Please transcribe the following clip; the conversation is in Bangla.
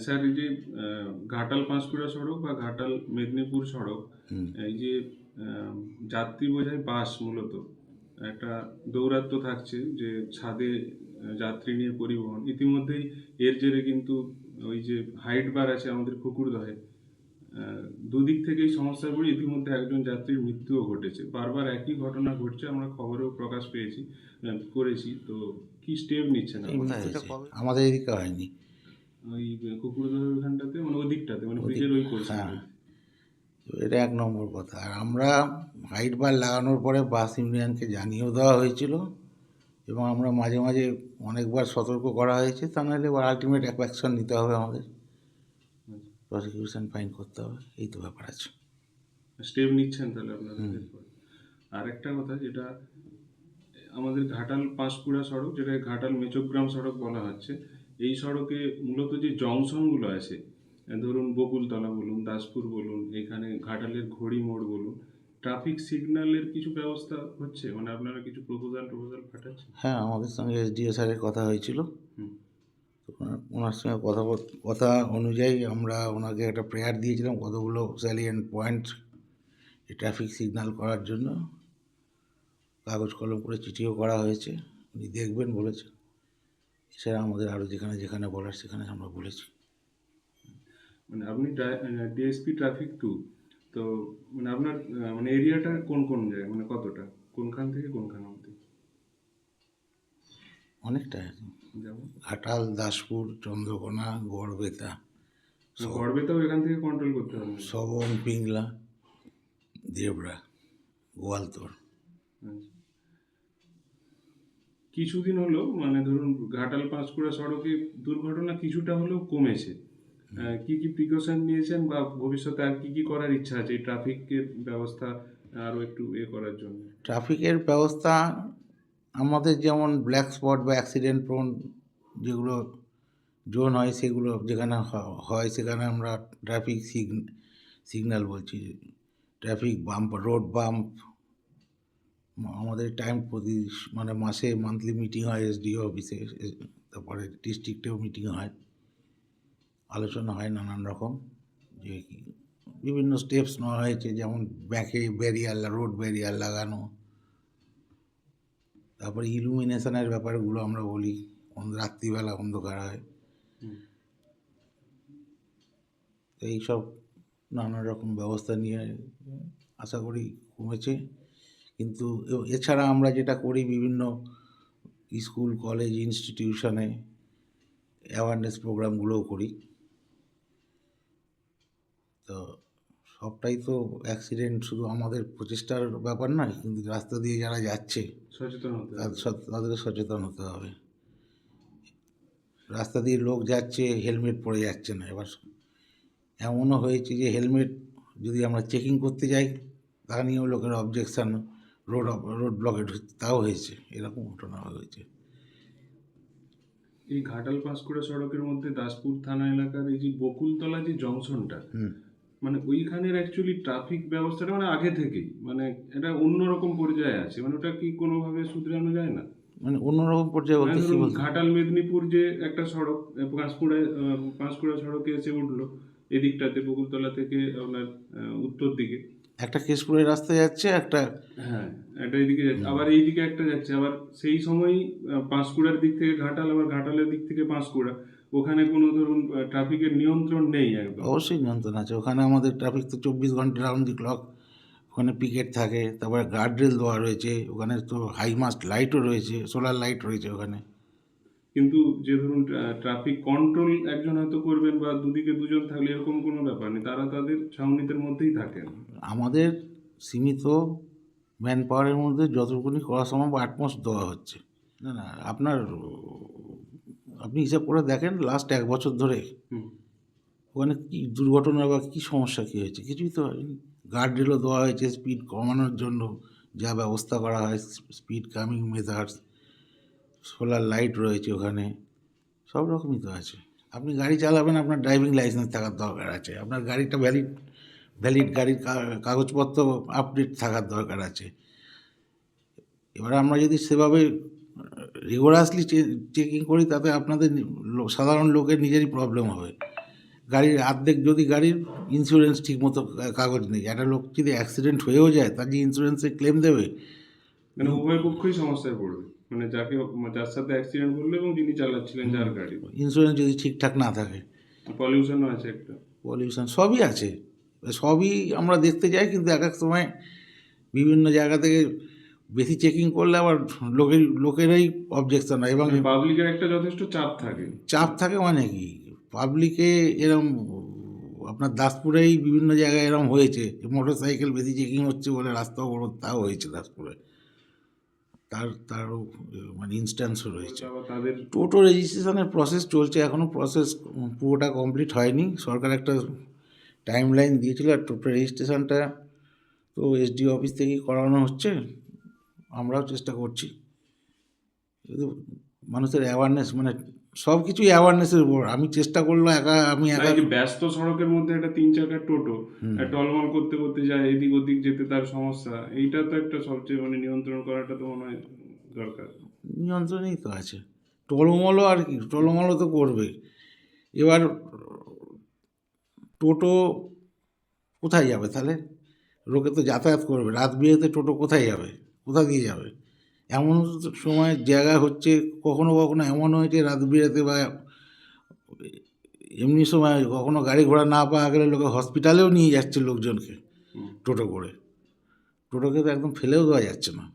স্যার এই যে ঘাটাল পাঁশকুড়া সড়ক বা ঘাটাল মেদিনীপুর সড়ক, এই যে যাত্রী বোঝাই বাস মূলত একটা দৌরাত্ম্য থাকছে যে ছাদে যাত্রী নিয়ে পরিবহন, ইতিমধ্যেই এর জেরে কিন্তু ওই যে হাইট বার আছে আমাদের কুকুরদহে, দুদিক থেকেই সমস্যায় পড়ে ইতিমধ্যে একজন যাত্রীর মৃত্যুও ঘটেছে। বারবার একই ঘটনা ঘটছে, আমরা খবরেও প্রকাশ করেছি। তো কি স্টেপ নিচ্ছেন এই আপনারা? মৃত্যুটা কবে? আমাদের এদিকে হয়নি। ওই কুকুরদহের ওইখানটাতে, মানে ওই দিকটাতে, মানে ওদিক, ব্রিজের ওই হ্যাঁ, পোর্শনটাতে। এটা এক নম্বর কথা। আর আমরা হাইট বার লাগানোর পরে বাস ইউনিয়নকে জানিয়েও দেওয়া হয়েছিল এবং আমরা মাঝে মাঝে অনেকবার সতর্ক করা হয়েছে, তা নাহলে এবার আলটিমেট অ্যাকশন নিতে হবে আমাদের, প্রসিকিউশন ফাইন করতে হবে, এই তো ব্যাপার আছে। স্টেপ নিচ্ছেন তাহলে আপনারা এরপরে? আর একটা কথা, যেটা আমাদের ঘাটাল পাঁশকুড়া সড়ক, যেটা ঘাটাল মেচোগ্রাম সড়ক বলা হচ্ছে, এই সড়কে মূলত যে জংশনগুলো আছে, ধরুন বকুলতলা বলুন, দাসপুর বলুন, এখানে ঘাটালের ঘড়ি মোড় বলুন, ট্রাফিক সিগন্যালের কিছু ব্যবস্থা হচ্ছে? মানে আপনারা কিছু প্রপোজাল পাঠাচ্ছেন? হ্যাঁ, আমাদের সঙ্গে এসডিও স্যারের কথা হয়েছিল। হুম। তো ওনার সঙ্গে কথা অনুযায়ী আমরা ওনাকে একটা প্রেয়ার দিয়েছিলাম, কতগুলো স্যালিয়েন্ট পয়েন্ট ট্রাফিক সিগন্যাল করার জন্য কাগজ কলম করে চিঠিও করা হয়েছে, উনি দেখবেন বলেছেন। এছাড়া আমাদের আরও যেখানে যেখানে বলার সেখানে আমরা বলেছি। মানে আপনি ডিএসপি ট্রাফিক 2, তো মানে আপনার মানে এরিয়াটা কোন কোন জায়গায়, মানে কতটা, কোনখান থেকে কোনখান অবধি? অনেকটা, যেমন ঘাটাল, দাসপুর, চন্দ্রকোনা, গড়বেতা, গড়বেতাও এখান থেকে কন্ট্রোল করতে হবে? সবং, পিংলা, দেবরা, গোয়ালতোর। আচ্ছা। কিছুদিন হলো, মানে ধরুন ঘাটাল পাঁশকুড়া সড়কে দুর্ঘটনা কিছুটা হলেও কমেছে। কি কি প্রিকশন নিয়েছেন, বা ভবিষ্যতে আর কি কি করার ইচ্ছা আছে এই ট্রাফিকের ব্যবস্থা আরো একটু করার জন্য? ট্রাফিকের ব্যবস্থা আমাদের যেমন ব্ল্যাক স্পট বা অ্যাক্সিডেন্ট প্রোন যেগুলো জোন হয়, সেগুলো যেখানে হয় সেখানে আমরা ট্রাফিক সিগন্যাল বলছি, ট্রাফিক বাম্প, রোড বাম্প, আমাদের টাইম প্রতি মানে মাসে মান্থলি মিটিং হয় এসডিও অফিসে, তারপরে ডিস্ট্রিক্টেও মিটিং হয়, আলোচনা হয় নানান রকম, যে বিভিন্ন স্টেপস নেওয়া হয়েছে, যেমন ব্যাকে ব্যারিয়ার, রোড ব্যারিয়ার লাগানো, তারপরে ইলুমিনেশনের ব্যাপারগুলো আমরা বলি, রাত্রিবেলা অন্ধকার হয়, তো এইসব নানা রকম ব্যবস্থা নিয়ে আশা করি কমেছে। কিন্তু এছাড়া আমরা যেটা করি, বিভিন্ন স্কুল, কলেজ, ইনস্টিটিউশনে অ্যাওয়ারনেস প্রোগ্রামগুলোও করি। তো সবটাই তো অ্যাক্সিডেন্ট শুধু আমাদের প্রচেষ্টার ব্যাপার নয়, কিন্তু রাস্তা দিয়ে যারা যাচ্ছে সচেতন হতে হবে। তাদেরও সচেতন হতে হবে। রাস্তা দিয়ে লোক যাচ্ছে, হেলমেট পরে যাচ্ছে না। এবার এমনও হয়েছে যে হেলমেট যদি আমরা চেকিং করতে যাই, তা নিয়েও লোকের অবজেকশান, রোড ব্লকেট তাও হয়েছে, এরকম ঘটনা হয়েছে। এই ঘাটাল পাঁশকুড়া সড়কের মধ্যে দাসপুর থানা এলাকার এই যে বকুলতলা যে জংশনটা, মানে ওইখানের অ্যাকচুয়ালি ট্রাফিক ব্যবস্থাটা মানে আগে থেকেই মানে এটা অন্যরকম পর্যায়ে আছে, মানে ওটা কি কোনোভাবে শুধরানো যায় না? মানে অন্যরকম পর্যায়ে মানে বলতে কী ধরুন বলতে? ঘাটাল মেদিনীপুর যে একটা সড়ক, পাঁশকুড়া সড়কে এসে উঠলো এদিকটাতে বকুলতলা থেকে আপনার উত্তর দিকে একটা কেশপুরের রাস্তায় যাচ্ছে, একটা হ্যাঁ, একটা এইদিকে যাচ্ছে, আবার এইদিকে একটা যাচ্ছে, আবার সেই সময়ই পাঁশকুড়ার দিক থেকে ঘাটাল, আবার ঘাটালের দিক থেকে পাঁশকুড়া, ওখানে কোনো ধরুন ট্রাফিকের নিয়ন্ত্রণ নেই একদম। অবশ্যই নিয়ন্ত্রণ আছে ওখানে। আমাদের ট্রাফিক তো 24 ঘন্টা রাউন্ড দি ক্লক, ওখানে পিকেট থাকে, তারপরে গার্ডরেল দেওয়া রয়েছে ওখানে, তো হাই মাস্ট লাইটও রয়েছে, সোলার লাইট রয়েছে ওখানে। কিন্তু যে ধরুন ট্রাফিক কন্ট্রোল একজন হয়তো করবেন, বা দুদিকে দুজন থাকলে এরকম কোনো ব্যাপার নেই, তারা তাদের ছাউনিদের মধ্যেই থাকেন। আমাদের সীমিত ম্যান পাওয়ারের মধ্যে যতটুকুনি করা সম্ভব আটমোস্ট দেওয়া হচ্ছে। না না, আপনি হিসাব করে দেখেন লাস্ট 1 বছর ধরে ওখানে কী দুর্ঘটনা বা কী সমস্যা কী হয়েছে, কিছুই তো হয়নি। গার্ডরেলও দেওয়া হয়েছে স্পিড কমানোর জন্য, যা ব্যবস্থা করা হয়, speed coming measures, solar light রয়েছে ওখানে, সব রকমই তো আছে। আপনি গাড়ি চালাবেন, আপনার ড্রাইভিং লাইসেন্স থাকার দরকার আছে, আপনার গাড়িটা ভ্যালিড গাড়ির কাগজপত্র আপডেট থাকার দরকার আছে। এবার আমরা যদি সেভাবে রিগোরাসলি চেকিং করি তাতে আপনাদের সাধারণ লোকের নিজেরই প্রবলেম হবে। গাড়ির অর্ধেক যদি গাড়ির ইন্স্যুরেন্স ঠিকমতো কাগজ নেই, একটা লোক যদি অ্যাক্সিডেন্ট হয়েও যায় তার যে ইন্স্যুরেন্সে ক্লেম দেবে, মানে উভয় পক্ষই সমস্যায় পড়বে, মানে যার সাথে অ্যাক্সিডেন্ট করলো এবং যিনি চালাচ্ছিলেন যার গাড়ি। ইন্স্যুরেন্স যদি ঠিকঠাক না থাকে, পলিউশনও আছে একটা। পলিউশন সবই আছে, সবই আমরা দেখতে যাই, কিন্তু এক এক সময় বিভিন্ন জায়গা থেকে বেশি চেকিং করলে আবার লোকেরাই অবজেকশন হয় এবং পাবলিকের একটা যথেষ্ট চাপ থাকে। চাপ থাকে মানে কি, পাবলিকে এরম আপনার দাসপুরেই বিভিন্ন জায়গায় এরম হয়েছে, মোটর সাইকেল বেশি চেকিং হচ্ছে বলে রাস্তা অবরোধ, তাও হয়েছে দাসপুরে, তারও মানে ইনস্ট্যান্সও রয়েছে। আবার তাদের টোটো রেজিস্ট্রেশনের প্রসেস চলছে, এখনও প্রসেস পুরোটা কমপ্লিট হয়নি। সরকার একটা টাইম লাইন দিয়েছিল, আর টোটো রেজিস্ট্রেশনটা তো এসডিও অফিস থেকেই করানো হচ্ছে, আমরাও চেষ্টা করছি। কিন্তু মানুষের অ্যাওয়ারনেস, মানে সব কিছুই অ্যাওয়ারনেসের উপর। আমি চেষ্টা করলো আমি এই যে ব্যস্ত সড়কের মধ্যে একটা 3 চাকার টোটো টলমল করতে করতে যায়, এদিক ওদিক যেতে তার সমস্যা, এইটা তো একটা সবচেয়ে মানে নিয়ন্ত্রণ করাটা তো মনে হয় দরকার। নিয়ন্ত্রণেই তো আছে, টলমলও আর কি, টলমলও তো করবে। এবার টোটো কোথায় যাবে তাহলে? লোকে তো যাতায়াত করবে, রাত বিরেতে টোটো কোথায় যাবে, কোথা দিয়ে যাবে? এমন সময় জায়গা হচ্ছে, কখনো কখনো এমন হয়েছে রাত বিরেতে বা এমনি সময় কখনো গাড়ি ঘোড়া না পাওয়া গেলে লোকে হসপিটালেও নিয়ে যাচ্ছে লোকজনকে টোটো করে। টোটোকে তো একদম ফেলেও দেওয়া যাচ্ছে না।